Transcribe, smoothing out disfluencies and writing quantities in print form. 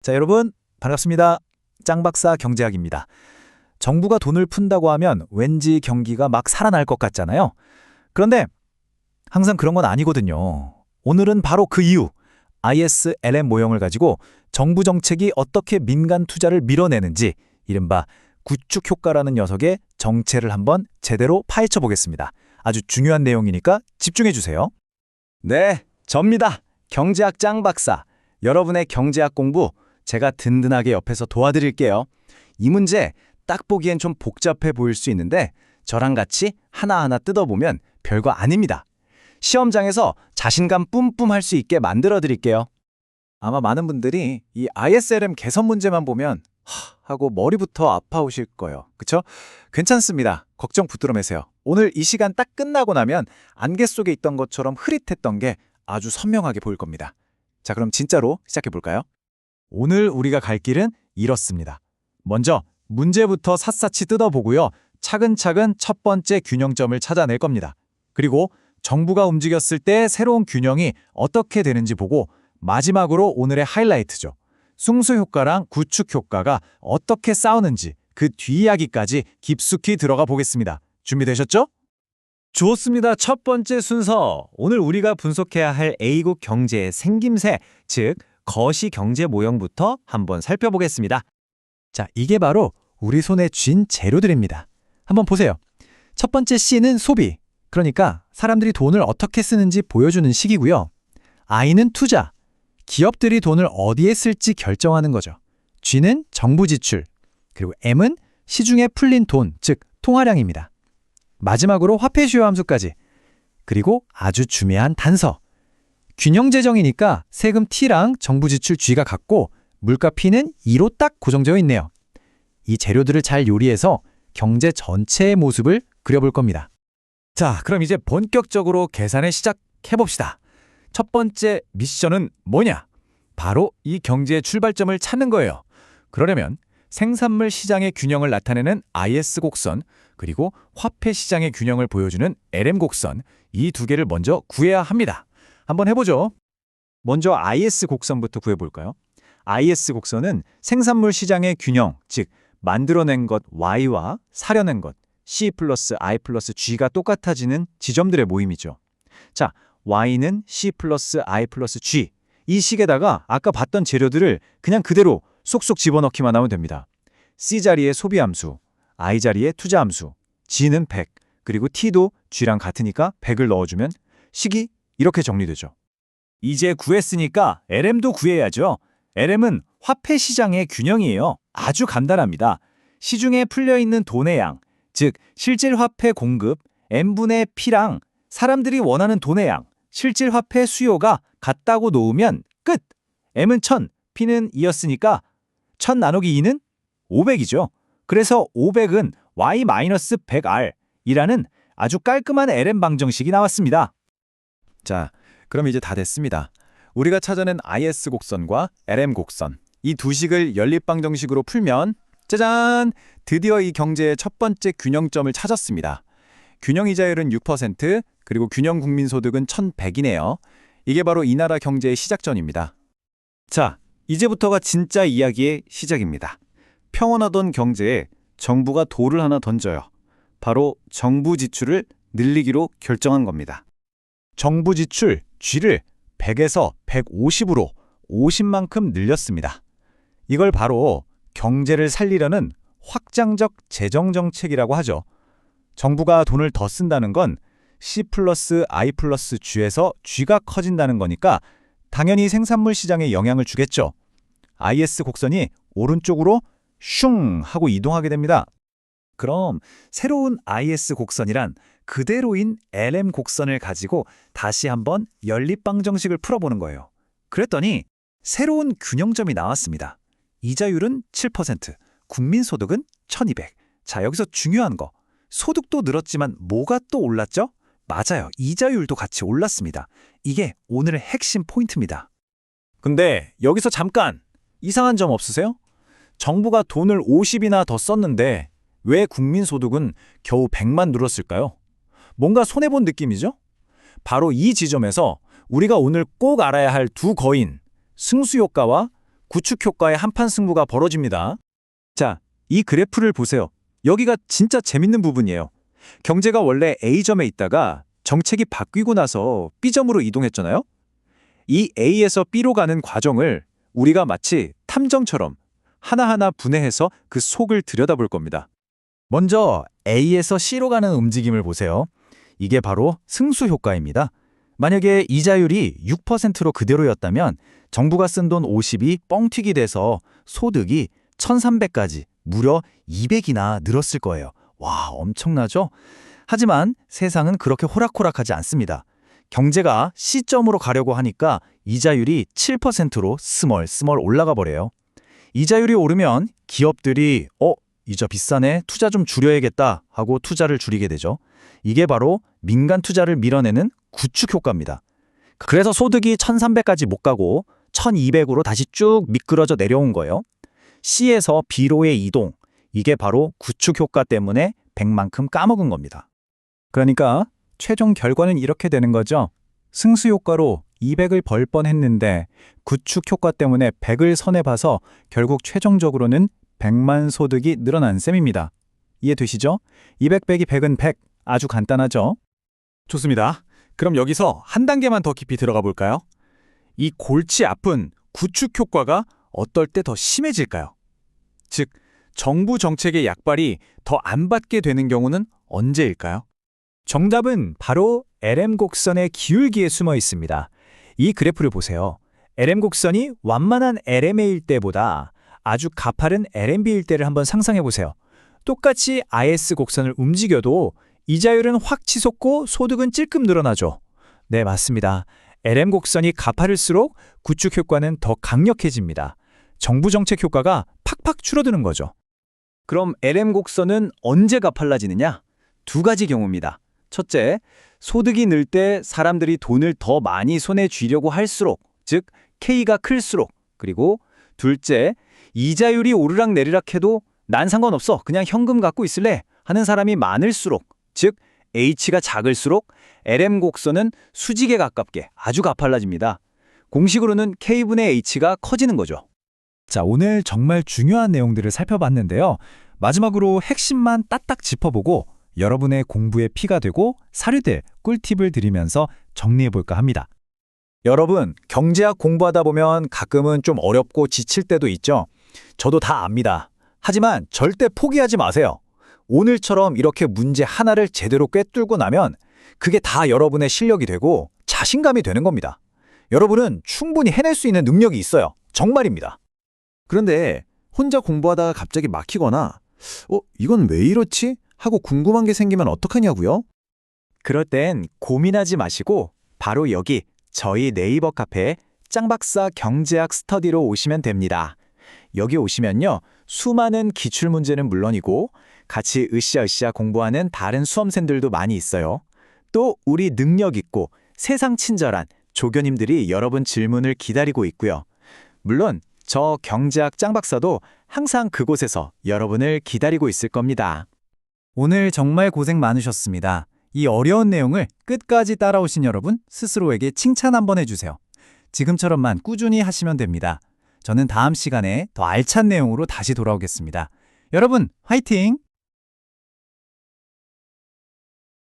자, 여러분 반갑습니다. 짱박사 경제학입니다. 정부가 돈을 푼다고 하면 왠지 경기가 막 살아날 것 같잖아요. 그런데 항상 그런 건 아니거든요. 오늘은 바로 그 이유, ISLM 모형을 가지고 정부 정책이 어떻게 민간 투자를 밀어내는지, 이른바 구축 효과라는 녀석의 정체를 한번 제대로 파헤쳐 보겠습니다. 아주 중요한 내용이니까 집중해 주세요. 네, 접니다. 경제학 짱박사. 여러분의 경제학 공부 제가 든든하게 옆에서 도와드릴게요. 이 문제 딱 보기엔 좀 복잡해 보일 수 있는데 저랑 같이 하나하나 뜯어보면 별거 아닙니다. 시험장에서 자신감 뿜뿜 할 수 있게 만들어 드릴게요. 아마 많은 분들이 이 ISLM 개선 문제만 보면 하고 머리부터 아파오실 거예요. 그쵸? 괜찮습니다. 걱정 붙들어 매세요. 오늘 이 시간 딱 끝나고 나면 안개 속에 있던 것처럼 흐릿했던 게 아주 선명하게 보일 겁니다. 자, 그럼 진짜로 시작해 볼까요? 오늘 우리가 갈 길은 이렇습니다. 먼저 문제부터 샅샅이 뜯어보고요. 차근차근 첫 번째 균형점을 찾아낼 겁니다. 그리고 정부가 움직였을 때 새로운 균형이 어떻게 되는지 보고 마지막으로 오늘의 하이라이트죠. 승수 효과랑 구축 효과가 어떻게 싸우는지 그 뒷이야기까지 깊숙이 들어가 보겠습니다. 준비되셨죠? 좋습니다. 첫 번째 순서. 오늘 우리가 분석해야 할 A국 경제의 생김새, 즉 거시 경제 모형부터 한번 살펴보겠습니다. 자, 이게 바로 우리 손에 쥔 재료들입니다. 한번 보세요. 첫 번째 C는 소비, 그러니까 사람들이 돈을 어떻게 쓰는지 보여주는 식이고요. I는 투자, 기업들이 돈을 어디에 쓸지 결정하는 거죠. G는 정부 지출, 그리고 M은 시중에 풀린 돈, 즉 통화량입니다. 마지막으로 화폐 수요 함수까지, 그리고 아주 중요한 단서. 균형 재정이니까 세금 T랑 정부 지출 G가 같고 물가 P는 2로 딱 고정되어 있네요. 이 재료들을 잘 요리해서 경제 전체의 모습을 그려볼 겁니다. 자, 그럼 이제 본격적으로 계산을 시작해봅시다. 첫 번째 미션은 뭐냐? 바로 이 경제의 출발점을 찾는 거예요. 그러려면 생산물 시장의 균형을 나타내는 IS 곡선, 그리고 화폐 시장의 균형을 보여주는 LM 곡선, 이 두 개를 먼저 구해야 합니다. 한번 해보죠. 먼저 IS 곡선부터 구해볼까요? IS 곡선은 생산물 시장의 균형, 즉 만들어낸 것 Y와 사려낸 것 C 플러스 I 플러스 G가 똑같아지는 지점들의 모임이죠. 자, Y는 C 플러스 I 플러스 G. 이 식에다가 아까 봤던 재료들을 그냥 그대로 쏙쏙 집어넣기만 하면 됩니다. C 자리에 소비함수, I 자리에 투자함수, G는 100, 그리고 T도 G랑 같으니까 100을 넣어주면 식이 이렇게 정리되죠. 이제 구했으니까 LM도 구해야죠. LM은 화폐 시장의 균형이에요. 아주 간단합니다. 시중에 풀려있는 돈의 양, 즉 실질 화폐 공급 M분의 P랑 사람들이 원하는 돈의 양, 실질 화폐 수요가 같다고 놓으면 끝! M은 1000, P는 2였으니까 1000 나누기 2는 500이죠. 그래서 500은 Y-100R 이라는 아주 깔끔한 LM 방정식이 나왔습니다. 자, 그럼 이제 다 됐습니다. 우리가 찾아낸 IS 곡선과 LM 곡선, 이 두 식을 연립방정식으로 풀면 짜잔! 드디어 이 경제의 첫 번째 균형점을 찾았습니다. 균형 이자율은 6%, 그리고 균형 국민소득은 1,100이네요. 이게 바로 이 나라 경제의 시작전입니다. 자, 이제부터가 진짜 이야기의 시작입니다. 평온하던 경제에 정부가 돌을 하나 던져요. 바로 정부 지출을 늘리기로 결정한 겁니다. 정부 지출 G를 100에서 150으로 50만큼 늘렸습니다. 이걸 바로 경제를 살리려는 확장적 재정정책이라고 하죠. 정부가 돈을 더 쓴다는 건 C 플러스 I 플러스 G에서 G가 커진다는 거니까 당연히 생산물 시장에 영향을 주겠죠. IS 곡선이 오른쪽으로 슝 하고 이동하게 됩니다. 그럼 새로운 IS 곡선이란 그대로인 LM 곡선을 가지고 다시 한번 연립방정식을 풀어보는 거예요. 그랬더니 새로운 균형점이 나왔습니다. 이자율은 7%, 국민소득은 1200. 자, 여기서 중요한 거. 소득도 늘었지만 뭐가 또 올랐죠? 맞아요. 이자율도 같이 올랐습니다. 이게 오늘의 핵심 포인트입니다. 근데 여기서 잠깐 이상한 점 없으세요? 정부가 돈을 50이나 더 썼는데 왜 국민소득은 겨우 100만 늘었을까요? 뭔가 손해본 느낌이죠? 바로 이 지점에서 우리가 오늘 꼭 알아야 할 두 거인, 승수효과와 구축 효과의 한판 승부가 벌어집니다. 자, 이 그래프를 보세요. 여기가 진짜 재밌는 부분이에요. 경제가 원래 A점에 있다가 정책이 바뀌고 나서 B점으로 이동했잖아요. 이 A에서 B로 가는 과정을 우리가 마치 탐정처럼 하나하나 분해해서 그 속을 들여다볼 겁니다. 먼저 A에서 C로 가는 움직임을 보세요. 이게 바로 승수 효과입니다. 만약에 이자율이 6%로 그대로였다면 정부가 쓴 돈 50이 뻥튀기 돼서 소득이 1,300까지 무려 200이나 늘었을 거예요. 와, 엄청나죠? 하지만 세상은 그렇게 호락호락하지 않습니다. 경제가 C점으로 가려고 하니까 이자율이 7%로 스멀스멀 올라가 버려요. 이자율이 오르면 기업들이 이자 비싸네, 투자 좀 줄여야겠다 하고 투자를 줄이게 되죠. 이게 바로 민간 투자를 밀어내는 구축 효과입니다. 그래서 소득이 1,300까지 못 가고 1,200으로 다시 쭉 미끄러져 내려온 거예요. C에서 B로의 이동, 이게 바로 구축 효과 때문에 100만큼 까먹은 겁니다. 그러니까 최종 결과는 이렇게 되는 거죠. 승수 효과로 200을 벌 뻔했는데 구축 효과 때문에 100을 손해봐서 결국 최종적으로는 100만 소득이 늘어난 셈입니다. 이해되시죠? 200 빼기 100은 100. 아주 간단하죠? 좋습니다. 그럼 여기서 한 단계만 더 깊이 들어가 볼까요? 이 골치 아픈 구축 효과가 어떨 때 더 심해질까요? 즉, 정부 정책의 약발이 더 안 받게 되는 경우는 언제일까요? 정답은 바로 LM 곡선의 기울기에 숨어 있습니다. 이 그래프를 보세요. LM 곡선이 완만한 LMA일 때보다 아주 가파른 LMB일 때를 한번 상상해 보세요. 똑같이 IS 곡선을 움직여도 이자율은 확 치솟고 소득은 찔끔 늘어나죠. 네, 맞습니다. LM 곡선이 가파를수록 구축 효과는 더 강력해집니다. 정부 정책 효과가 팍팍 줄어드는 거죠. 그럼 LM 곡선은 언제 가팔라지느냐? 두 가지 경우입니다. 첫째, 소득이 늘 때 사람들이 돈을 더 많이 손에 쥐려고 할수록, 즉 K가 클수록, 그리고 둘째, 이자율이 오르락내리락 해도 난 상관없어, 그냥 현금 갖고 있을래 하는 사람이 많을수록, 즉 H가 작을수록 LM 곡선은 수직에 가깝게 아주 가팔라집니다. 공식으로는 K분의 H가 커지는 거죠. 자, 오늘 정말 중요한 내용들을 살펴봤는데요. 마지막으로 핵심만 딱딱 짚어보고 여러분의 공부에 피가 되고 사료될 꿀팁을 드리면서 정리해볼까 합니다. 여러분, 경제학 공부하다 보면 가끔은 좀 어렵고 지칠 때도 있죠. 저도 다 압니다. 하지만 절대 포기하지 마세요. 오늘처럼 이렇게 문제 하나를 제대로 꿰뚫고 나면 그게 다 여러분의 실력이 되고 자신감이 되는 겁니다. 여러분은 충분히 해낼 수 있는 능력이 있어요. 정말입니다. 그런데 혼자 공부하다가 갑자기 막히거나 이건 왜 이렇지? 하고 궁금한 게 생기면 어떡하냐고요? 그럴 땐 고민하지 마시고 바로 여기 저희 네이버 카페 짱박사 경제학 스터디로 오시면 됩니다. 여기 오시면요, 수많은 기출문제는 물론이고 같이 으쌰으쌰 공부하는 다른 수험생들도 많이 있어요. 또 우리 능력 있고 세상 친절한 조교님들이 여러분 질문을 기다리고 있고요. 물론 저 경제학 짱박사도 항상 그곳에서 여러분을 기다리고 있을 겁니다. 오늘 정말 고생 많으셨습니다. 이 어려운 내용을 끝까지 따라오신 여러분 스스로에게 칭찬 한번 해주세요. 지금처럼만 꾸준히 하시면 됩니다. 저는 다음 시간에 더 알찬 내용으로 다시 돌아오겠습니다. 여러분, 화이팅!